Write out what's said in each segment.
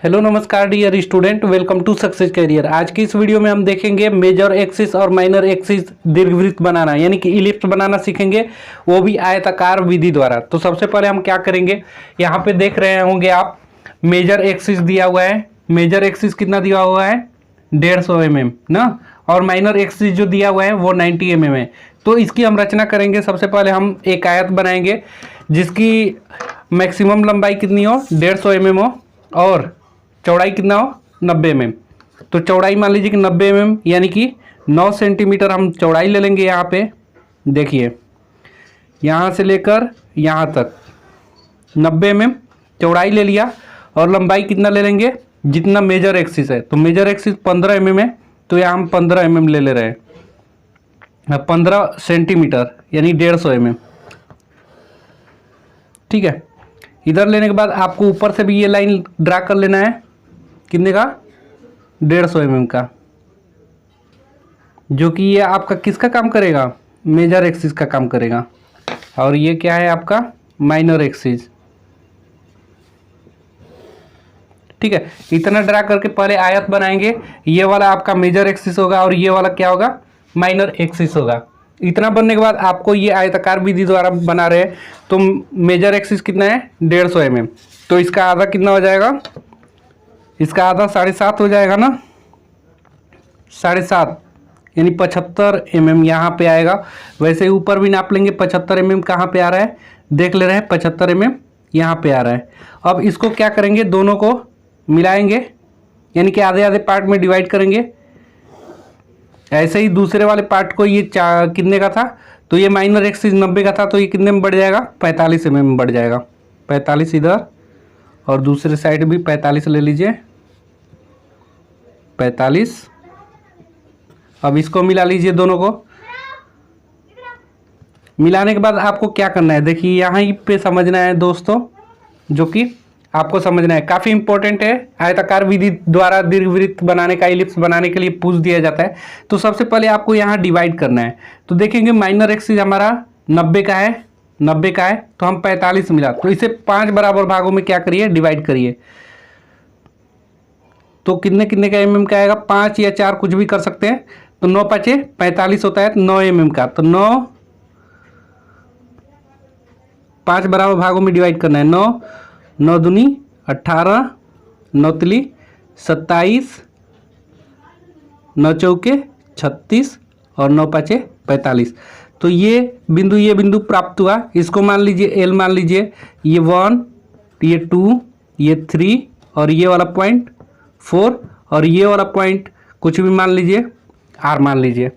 Hello नमस्कार dear student, welcome to success career. आज की इस वीडियो में हम देखेंगे मेजर एक्सिस और माइनर एक्सिस दीर्घवृत्त बनाना, यानी कि इलिप्स बनाना सीखेंगे, वो भी आयताकार विधि द्वारा। तो सबसे पहले हम क्या करेंगे, यहाँ पे देख रहे होंगे आप मेजर एक्सिस दिया हुआ है। मेजर एक्सिस कितना दिया हुआ है, 150 mm ना, और माइनर एक्सिस जो दिया हुआ है वो 90 mm है। तो इसकी हम रचना करेंगे। सबसे पहले हम एक आयत बनाएंगे जिसकी मैक्सिमम लंबाई कितनी हो, 150 mm हो, और चौड़ाई कितना हो, 90 mm। तो चौड़ाई मान लीजिए कि 90 mm, यानी कि 9 सेंटीमीटर हम चौड़ाई ले लेंगे। यहाँ पे देखिए, यहाँ से लेकर यहाँ तक 90 mm चौड़ाई ले लिया, और लंबाई कितना ले लेंगे, जितना मेजर एक्सिस है। तो मेजर एक्सिस 15 mm है, तो यहाँ हम 15 mm ले रहे हैं, 15 सेंटीमीटर यानी 150 mm। ठीक है, इधर लेने के बाद आपको ऊपर से भी ये लाइन ड्रा कर लेना है, कितने का, 150 mm का, जो कि ये आपका किसका काम करेगा, मेजर एक्सिस का काम करेगा। और ये क्या है आपका, माइनर एक्सिस। ठीक है, इतना ड्रा करके पहले आयत बनाएंगे। ये वाला आपका मेजर एक्सिस होगा और ये वाला क्या होगा, माइनर एक्सिस होगा। इतना बनने के बाद आपको ये आयताकार विधि द्वारा बना रहे हैं, तो मेजर एक्सिस कितना है, 150 mm। तो इसका आधा कितना हो जाएगा, इसका आधा 7.5 हो जाएगा ना, 7.5 यानी 75 mm यहाँ पे आएगा। वैसे ही ऊपर भी नाप लेंगे, 75 mm कहाँ पे आ रहा है, देख ले रहे हैं, 75 mm यहाँ पे आ रहा है। अब इसको क्या करेंगे, दोनों को मिलाएंगे, यानी कि आधे आधे पार्ट में डिवाइड करेंगे। ऐसे ही दूसरे वाले पार्ट को, ये कितने का था, तो ये माइनर एक्सिस 90 का था, तो ये कितने में बढ़ जाएगा, 45 mm में बढ़ जाएगा। 45 इधर, और दूसरे साइड भी 45 ले लीजिए, 45। अब इसको मिला लीजिए, दोनों को मिलाने के बाद आपको क्या करना है, देखिए यहाँ पे समझना है दोस्तों, जो कि आपको समझना है, काफ़ी इंपॉर्टेंट है। आयताकार विधि द्वारा दीर्घवृत्त बनाने का, इलिप्स बनाने के लिए पूछ दिया जाता है। तो सबसे पहले आपको यहाँ डिवाइड करना है। तो देखेंगे माइनर एक्सिस हमारा 90 का है, 90 का है, तो हम 45 मिला, तो इसे 5 बराबर भागों में क्या करिए, डिवाइड करिए। तो कितने कितने का mm का आएगा, 5 या 4 कुछ भी कर सकते हैं। तो 9 5 45 होता है, तो 9 mm का, तो 9 5 बराबर भागों में डिवाइड करना है। 9 9 दूनी 18, 9 तिली 27, 9 चौके 36, और 9 पाँचे 45। तो ये बिंदु प्राप्त हुआ। इसको मान लीजिए एल, मान लीजिए ये 1, ये 2, ये 3, और ये वाला पॉइंट 4, और ये वाला पॉइंट कुछ भी मान लीजिए, आर मान लीजिए।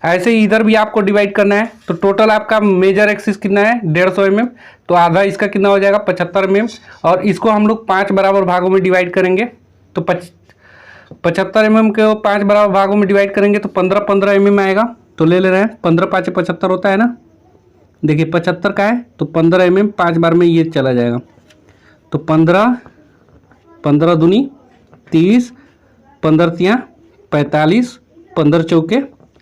ऐसे ही इधर भी आपको डिवाइड करना है। तो टोटल आपका मेजर एक्सिस कितना है, 150 mm, तो आधा इसका कितना हो जाएगा, 75 mm। और इसको हम लोग 5 बराबर भागों में डिवाइड करेंगे। तो 75 mm को 5 बराबर भागों में डिवाइड करेंगे तो 15 mm आएगा। तो ले रहे हैं, 15 5 75 होता है ना, देखिए 75 का है, तो 15 mm 5 बार में ये चला जाएगा। तो 15 दूनी 30, 15 तियाँ 45, 15 चौके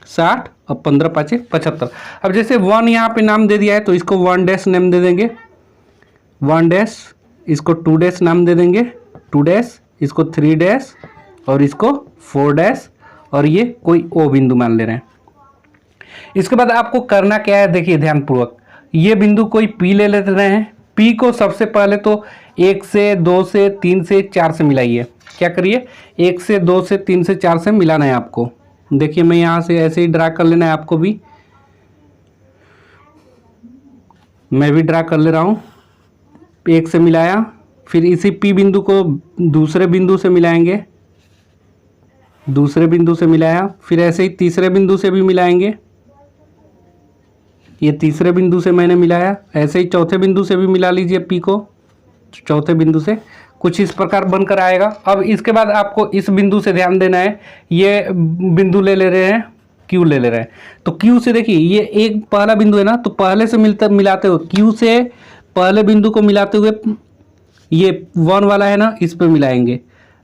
60, और 15 पाँचे 75। अब जैसे 1 यहाँ पे नाम दे दिया है, तो इसको 1 डैश नाम दे देंगे, 1 डैश, इसको 2 डैश नाम दे देंगे, 2 डैश, इसको 3 डैश, और इसको 4 डैश, और ये कोई ओ बिंदु मान ले रहे हैं। इसके बाद आपको करना क्या है, देखिए ध्यानपूर्वक, ये बिंदु कोई पी ले लेते रहे हैं। पी को सबसे पहले तो 1 से 2 से 3 से 4 से मिलाइए। क्या करिए, 1 से 2 से 3 से 4 से मिलाना है आपको। देखिए मैं यहाँ से ऐसे ही ड्रा कर लेना है, आपको भी, मैं भी ड्रा कर ले रहा हूँ। 1 से मिलाया, फिर इसी पी बिंदु को दूसरे बिंदु से मिलाएंगे, दूसरे बिंदु से मिलाया, फिर ऐसे ही तीसरे बिंदु से भी मिलाएंगे, ये तीसरे बिंदु से मैंने मिलाया। ऐसे ही चौथे बिंदु से भी मिला लीजिए पी को, चौथे बिंदु से कुछ इस प्रकार बनकर आएगा। अब इसके बाद आपको इस बिंदु से ध्यान देना है, ये बिंदु ले रहे हैं, क्यू ले रहे हैं। तो क्यू से देखिए, ये एक पहला बिंदु है ना, तो पहले से मिलाते हुए, क्यू से पहले बिंदु को मिलाते हुए, ये 1 वाला है ना, इस पे मिलाएंगे।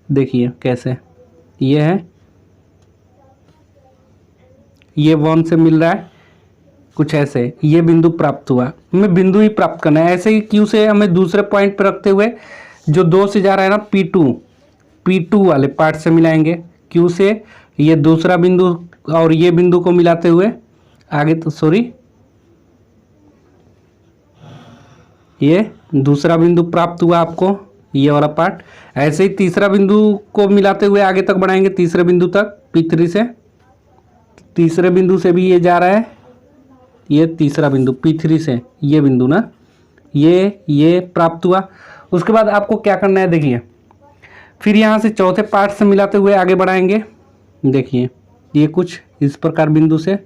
देखिए कैसे, ये है, ये 1 से मिल रहा है, कुछ ऐसे ये बिंदु प्राप्त हुआ। हमें बिंदु ही प्राप्त करना है। ऐसे ही क्यू से हमें दूसरे पॉइंट पर रखते हुए जो 2 से जा रहा है ना, P2, P2 वाले पार्ट से मिलाएंगे। Q से ये दूसरा बिंदु और ये बिंदु को मिलाते हुए आगे, तो सॉरी, ये दूसरा बिंदु प्राप्त हुआ आपको, ये वाला पार्ट। ऐसे ही तीसरा बिंदु को मिलाते हुए आगे तक बढ़ाएंगे, तीसरे बिंदु तक P3 से। तीसरे बिंदु से भी ये जा रहा है, ये तीसरा बिंदु P3 से, ये बिंदु ना, ये प्राप्त हुआ। उसके बाद आपको क्या करना है देखिए, फिर यहाँ से चौथे पार्ट से मिलाते हुए आगे बढ़ाएंगे। देखिए ये कुछ इस प्रकार बिंदु से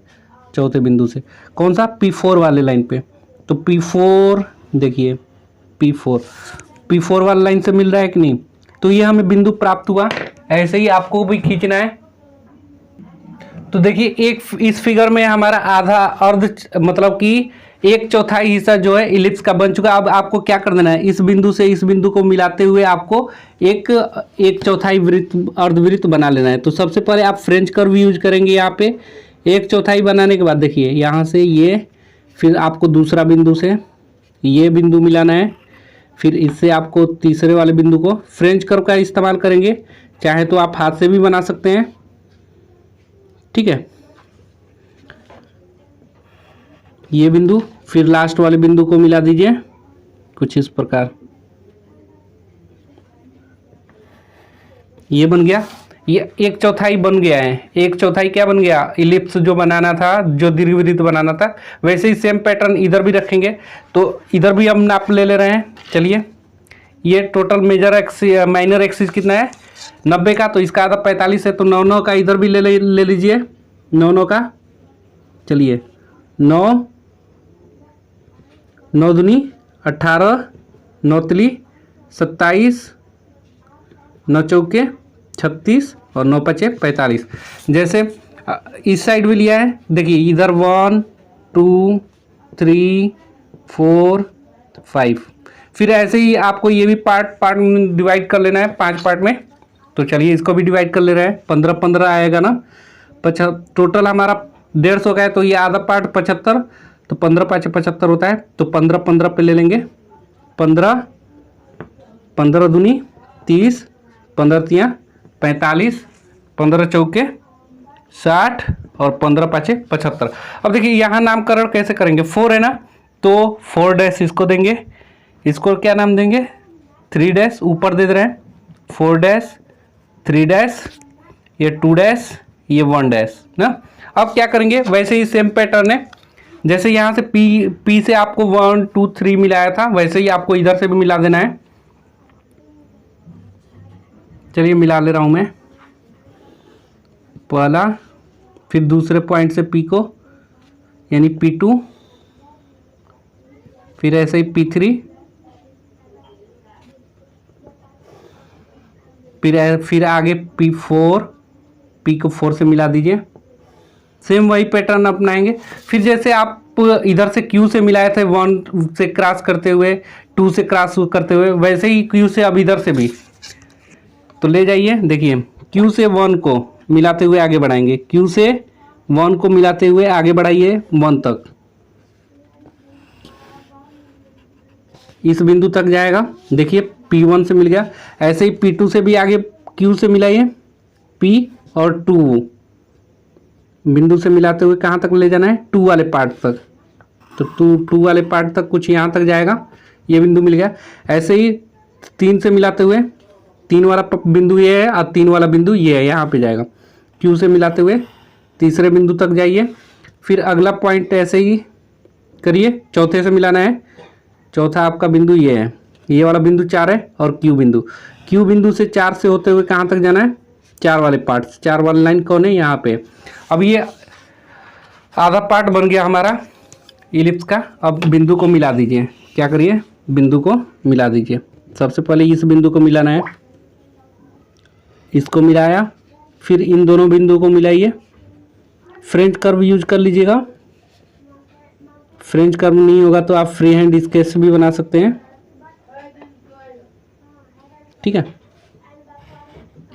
चौथे बिंदु से, कौन सा, P4 वाले लाइन पे। तो P4 देखिए, P4 वाला लाइन से मिल रहा है कि नहीं, तो ये हमें बिंदु प्राप्त हुआ। ऐसे ही आपको भी खींचना है। तो देखिए एक इस फिगर में हमारा आधा अर्ध, मतलब कि 1/4 हिस्सा जो है इलिप्स का बन चुका। अब आपको क्या कर देना है, इस बिंदु से इस बिंदु को मिलाते हुए आपको 1/4 वृत्त, अर्धवृत्त बना लेना है। तो सबसे पहले आप फ्रेंच कर्व यूज करेंगे यहाँ पे। 1/4 बनाने के बाद देखिए यहाँ से ये, फिर आपको दूसरा बिंदु से ये बिंदु मिलाना है, फिर इससे आपको तीसरे वाले बिंदु को फ्रेंच कर्व का इस्तेमाल करेंगे। चाहे तो आप हाथ से भी बना सकते हैं, ठीक है। ये बिंदु, फिर लास्ट वाले बिंदु को मिला दीजिए कुछ इस प्रकार। ये बन गया, ये 1/4 बन गया है। 1/4 क्या बन गया, इलिप्स जो बनाना था, जो दीर्घवृत्त बनाना था। वैसे ही सेम पैटर्न इधर भी रखेंगे। तो इधर भी हम नाप ले रहे हैं। चलिए, ये टोटल माइनर एक्सिस कितना है, 90 का, तो इसका आधा 45 है। तो 9 का इधर भी ले लीजिए, 9 का। चलिए 9 दूनी 18, 9 तिली 27, 9 चौके 36 और 9 पचे 45। जैसे इस साइड भी लिया है, देखिए इधर 1 2 3 4 5। फिर ऐसे ही आपको ये भी पार्ट में डिवाइड कर लेना है 5 पार्ट में। तो चलिए इसको भी डिवाइड कर ले रहे हैं। 15 आएगा ना, टोटल हमारा 150 का है। तो ये आधा पार्ट 75, तो 15 5 75 होता है। तो 15 पे ले लेंगे, 15 दूनी 30, 15 तियाँ 45, 15 चौके 60 और 15 5 75। अब देखिए यहाँ नामकरण कैसे करेंगे, 4 है ना, तो 4 डैश इसको देंगे। इसको क्या नाम देंगे, 3 डैश ऊपर दे रहे हैं, 4 डैश 3 डैश, ये 2 डैश, ये 1 डैश ना। अब क्या करेंगे, वैसे ही सेम पैटर्न है। जैसे यहाँ से P से आपको 1 2 3 मिलाया था, वैसे ही आपको इधर से भी मिला देना है। चलिए मिला ले रहा हूँ मैं पहला, फिर दूसरे पॉइंट से P को, यानी P2, फिर ऐसे ही P3, फिर आगे P4, P को 4 से मिला दीजिए। सेम वही पैटर्न अपनाएंगे। फिर जैसे आप इधर से Q से मिलाए थे 1 से क्रॉस करते हुए, 2 से क्रॉस करते हुए, वैसे ही Q से अब इधर से भी तो ले जाइए। देखिए Q से 1 को मिलाते हुए आगे बढ़ाएंगे, Q से 1 को मिलाते हुए आगे बढ़ाइए 1 तक, इस बिंदु तक जाएगा। देखिए P1 से मिल गया। ऐसे ही P2 से भी आगे Q से मिलाइए, P और 2 बिंदु से मिलाते हुए कहाँ तक ले जाना है, 2 वाले पार्ट तक। तो 2 वाले पार्ट तक कुछ यहाँ तक जाएगा, ये बिंदु मिल गया। ऐसे ही 3 से मिलाते हुए, 3 वाला बिंदु ये है और 3 वाला बिंदु ये है, यहाँ पे जाएगा। Q से मिलाते हुए तीसरे बिंदु तक जाइए। फिर अगला पॉइंट ऐसे ही करिए, चौथे से मिलाना है। चौथा आपका बिंदु ये है, ये वाला बिंदु 4 है, और Q बिंदु से 4 से होते हुए कहाँ तक जाना है, 4 वाले पार्ट, 4 वाली लाइन कौन है, यहाँ पे। अब ये आधा पार्ट बन गया हमारा इलिप्स का। अब बिंदु को मिला दीजिए, क्या करिए, बिंदु को मिला दीजिए। सबसे पहले इस बिंदु को मिलाना है, इसको मिलाया, फिर इन दोनों बिंदु को मिलाइए। फ्रेंच कर्व यूज कर लीजिएगा। फ्रेंच कर्व नहीं होगा तो आप फ्री हैंड स्केच भी बना सकते हैं, ठीक है।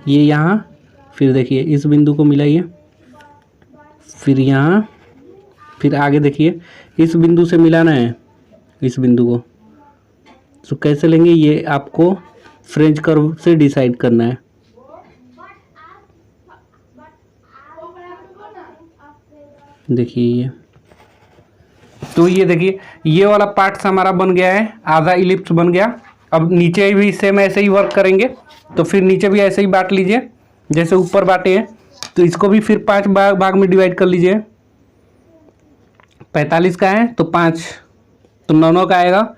ये यहाँ, फिर देखिए इस बिंदु को मिलाइए, फिर यहाँ, फिर आगे देखिए इस बिंदु से मिलाना है इस बिंदु को। तो कैसे लेंगे, ये आपको फ्रेंच कर्व से डिसाइड करना है। देखिए ये, तो ये देखिए ये वाला पार्ट हमारा बन गया है, आधा इलिप्स बन गया। अब नीचे भी सेम ऐसे ही वर्क करेंगे, तो फिर नीचे भी ऐसे ही बांट लीजिए जैसे ऊपर बांटे हैं। तो इसको भी फिर 5 भाग में डिवाइड कर लीजिए। 45 का है तो 5, तो 9 का आएगा।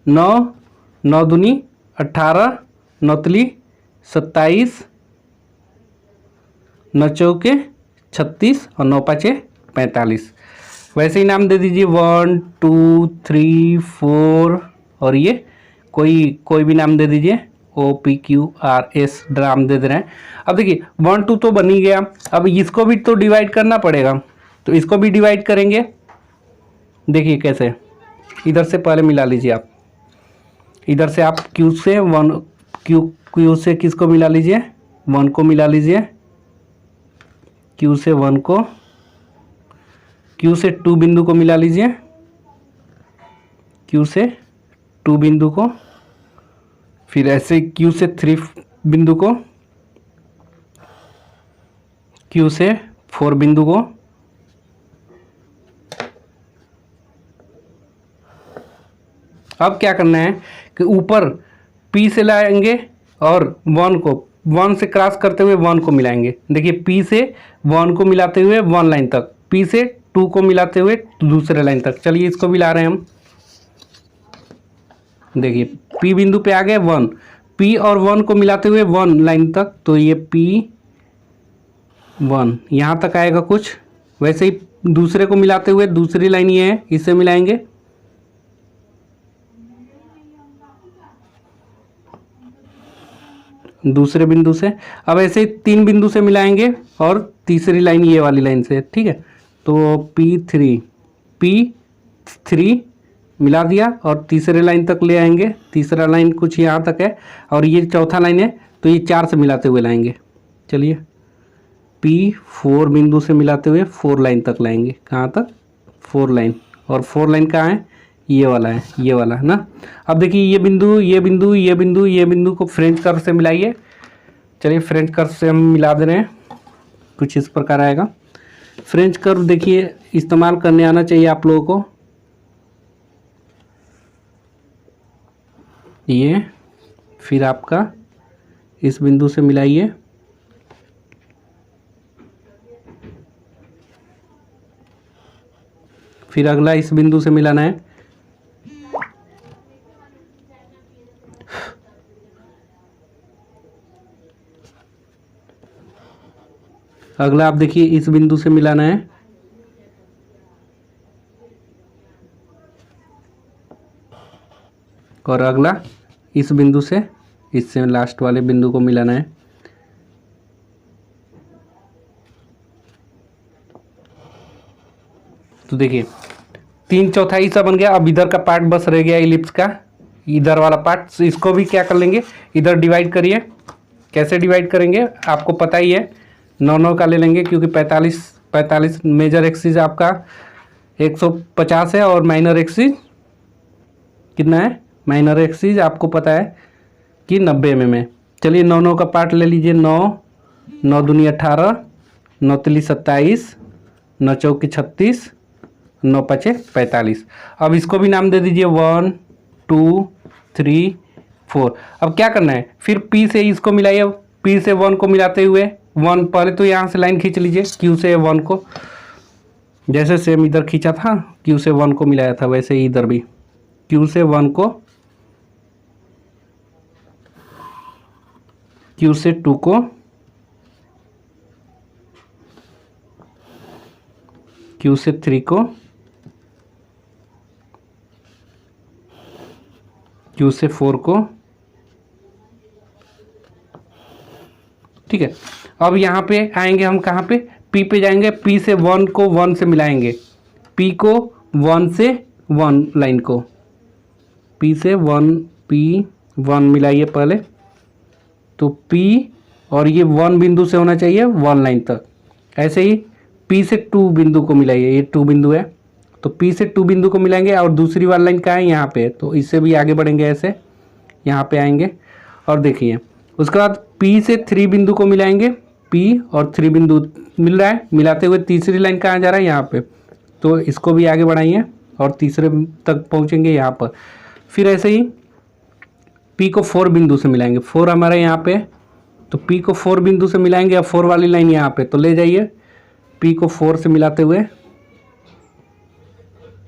9 9 दूनी 18, 9 तिली 27, 9 चौके 36 और 9 पाँचे 45। वैसे ही नाम दे दीजिए 1 2 3 4, और ये कोई भी नाम दे दीजिए, OPQRS नाम दे रहे हैं। अब देखिए 1 2 तो बन ही गया, अब इसको भी तो डिवाइड करना पड़ेगा, तो इसको भी डिवाइड करेंगे। देखिए कैसे, इधर से पहले मिला लीजिए आप, इधर से आप Q से 1 Q से किसको मिला लीजिए, 1 को मिला लीजिए, Q से 1 को, Q से 2 बिंदु को मिला लीजिए, Q से 2 बिंदु को, फिर ऐसे Q से 3 बिंदु को, Q से 4 बिंदु को, अब क्या करना है कि ऊपर P से लाएंगे और 1 को 1 से क्रॉस करते हुए 1 को मिलाएंगे। देखिए P से 1 को मिलाते हुए 1 लाइन तक, P से 2 को मिलाते हुए दूसरे लाइन तक। चलिए इसको मिला रहे हैं हम। देखिए P बिंदु पे आ गए 1, P और 1 को मिलाते हुए 1 लाइन तक, तो ये P1 यहाँ तक आएगा कुछ। वैसे ही दूसरे को मिलाते हुए दूसरी लाइन ये है, इससे मिलाएंगे, दूसरे बिंदु से। अब ऐसे 3 बिंदु से मिलाएंगे और तीसरी लाइन ये वाली लाइन से, ठीक है। तो P3 मिला दिया और तीसरे लाइन तक ले आएंगे। तीसरा लाइन कुछ यहाँ तक है और ये चौथा लाइन है, तो ये 4 से मिलाते हुए लाएंगे। चलिए P4 बिंदु से मिलाते हुए 4 लाइन तक लाएंगे। कहाँ तक, 4 लाइन, और 4 लाइन कहाँ है, ये वाला है, ये वाला है ना। अब देखिए ये बिंदु ये बिंदु ये बिंदु ये बिंदु को फ्रेंच कर्व से मिलाइए। चलिए फ्रेंच कर्व से हम मिला दे रहे हैं, कुछ इस प्रकार आएगा। फ्रेंच कर्व देखिए इस्तेमाल करने आना चाहिए आप लोगों को। ये फिर आपका इस बिंदु से मिलाइए, फिर अगला इस बिंदु से मिलाना है, अगला आप देखिए इस बिंदु से मिलाना है, और अगला इस बिंदु से, इससे लास्ट वाले बिंदु को मिलाना है। तो देखिए 3/4 हिस्सा बन गया। अब इधर का पार्ट बस रह गया इलिप्स का, इधर वाला पार्ट। इसको भी क्या कर लेंगे, इधर डिवाइड करिए। कैसे डिवाइड करेंगे आपको पता ही है, 9 का ले लेंगे, क्योंकि 45 मेजर एक्सिस आपका 150 है और माइनर एक्सिस कितना है, माइनर एक्सिस आपको पता है कि 90 mm है। चलिए 9 का पार्ट ले लीजिए। 9 दूनी 18, 9 तिली 27, 9 चौकी 36, 9 पाँचे 45। अब इसको भी नाम दे दीजिए 1 2 3 4। अब क्या करना है, फिर P से इसको मिलाइए। P से 1 को मिलाते हुए 1, पहले तो यहाँ से लाइन खींच लीजिए Q से 1 को, जैसे सेम इधर खींचा था Q से 1 को मिलाया था, वैसे ही इधर भी Q से 1 को, Q से 2 को, Q से 3 को, Q से 4 को, ठीक है। अब यहाँ पे आएंगे हम, कहाँ पे, P पे जाएंगे। P से 1 को 1 से मिलाएंगे, P को 1 से 1 लाइन को, P से 1 P1 मिलाइए पहले, तो P और ये 1 बिंदु से होना चाहिए 1 लाइन तक। ऐसे ही P से 2 बिंदु को मिलाइए, ये 2 बिंदु है, तो P से 2 बिंदु को मिलाएंगे और दूसरी वाली लाइन कहाँ है, यहाँ पे, तो इससे भी आगे बढ़ेंगे, ऐसे यहाँ पे आएंगे। और देखिए उसके बाद P से 3 बिंदु को मिलाएंगे, P और 3 बिंदु मिल रहा है, मिलाते हुए तीसरी लाइन कहाँ जा रहा है, यहाँ पे, तो इसको भी आगे बढ़ाइए और तीसरे तक पहुँचेंगे यहाँ पर। फिर ऐसे ही P को 4 बिंदु से मिलाएंगे, 4 हमारे यहाँ पे, तो P को 4 बिंदु से मिलाएंगे। अब 4 वाली लाइन यहाँ पे, तो ले जाइए P को 4 से मिलाते हुए,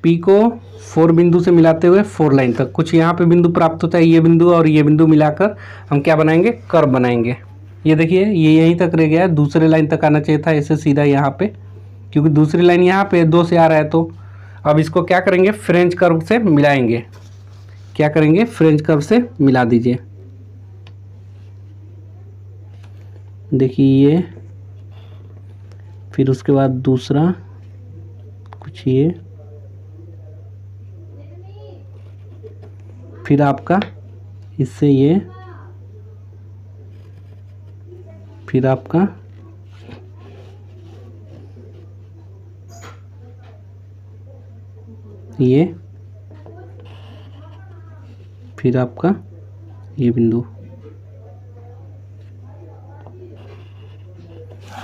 P को 4 बिंदु से मिलाते हुए 4 लाइन तक कुछ यहाँ पे बिंदु प्राप्त होता है। ये बिंदु और ये बिंदु मिलाकर हम क्या बनाएंगे, कर्व बनाएंगे। ये देखिए ये यहीं तक रह गया है, दूसरे लाइन तक आना चाहिए था ऐसे सीधा यहाँ पे, क्योंकि दूसरी लाइन यहाँ पे 2 से आ रहा है। तो अब इसको क्या करेंगे, फ्रेंच कर्व से मिलाएंगे। क्या करेंगे, फ्रेंच कर्व से मिला दीजिए। देखिए ये, फिर उसके बाद दूसरा कुछ ये, फिर आपका इससे ये, फिर आपका ये, फिर आपका ये बिंदु।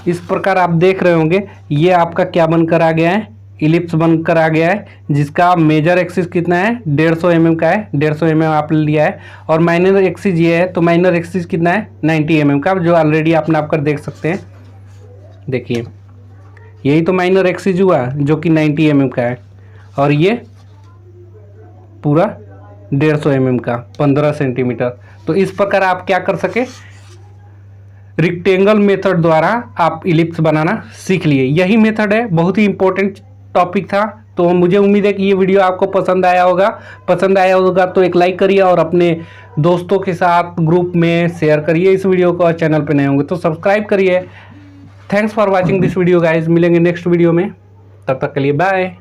इस प्रकार आप देख रहे होंगे ये आपका क्या बनकर आ गया है, इलिप्स बनकर आ गया है, जिसका मेजर एक्सिस कितना है, 150 mm का है। 150 mm आपने लिया है। और माइनर एक्सिस ये है, तो माइनर एक्सिस कितना है, 90 mm का, जो ऑलरेडी आपने आप कर देख सकते हैं। देखिए यही तो माइनर एक्सिस हुआ जो कि 90 mm का है, और ये पूरा 150 mm का 15 सेंटीमीटर। तो इस प्रकार आप क्या कर सके, रेक्टेंगल मेथड द्वारा आप इलिप्स बनाना सीख लिए। यही मेथड है, बहुत ही इंपॉर्टेंट टॉपिक था। तो मुझे उम्मीद है कि ये वीडियो आपको पसंद आया होगा। तो एक लाइक करिए और अपने दोस्तों के साथ ग्रुप में शेयर करिए इस वीडियो को, और चैनल पे नए होंगे तो सब्सक्राइब करिए। Thanks for watching this video guys. मिलेंगे नेक्स्ट वीडियो में, तब तक के लिए बाय।